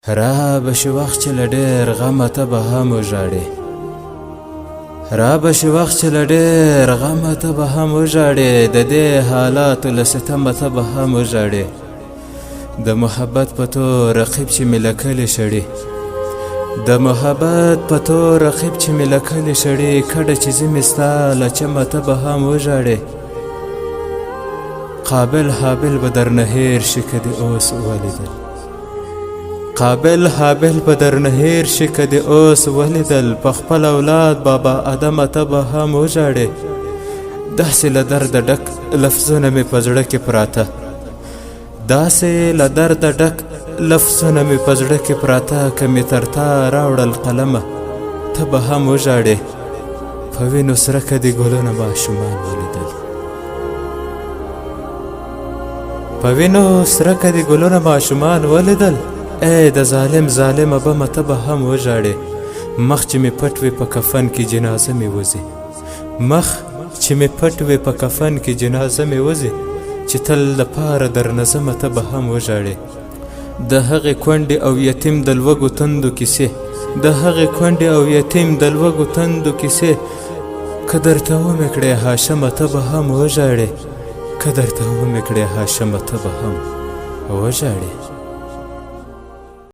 را به شي وخت چې له ډېر غمه ته به هم وژاړې را به شي وخت چې له ډېر غمه ته به هم وژاړې د دې حالاتو له ستمه ته به هم وژاړې د محبت په تور رقیب چې مې له کلي شړې د محبت په تور رقیب چې مې له کلي شړې کډه چې زه مې ستا له چمه ته به هم وژاړې قابل حابل به درنه هېر شي که دې اوس ولیدل قابل حابل به درنه هېر شي که دې اوس ولیدل په خپل اولاد بابا آدمه ته به هم وژاړې داسې له درده ډک لفظونه مې په زړه کې پراته داسې له درده ډک لفظونه مې په زړه کې پراته که مې تر تا راوړل قلمه ته به هم وژاړې په وینو سره که دې ګلونه ماشومان ولیدل په وینو سره که دې ګلونه ماشومان ولیدل ای د ظالم ظالمه بمه ته به هم وژاړې مخ چې مې پټ وي په کفن کې جنازه مې وځي مخ چې مې پټ وي په کفن کې جنازه مې وځي چې تل لپاره درنه ځمه ته به هم وژاړې د هغې کونډې او یتیم د لوږو تندو کیسې د هغې کونډې او یتیم د لوږو تندو کیسې که درته ومې کړې هاشمه ته به هم وژاړې که درته ومې کړې هاشمه ته به هم وژاړې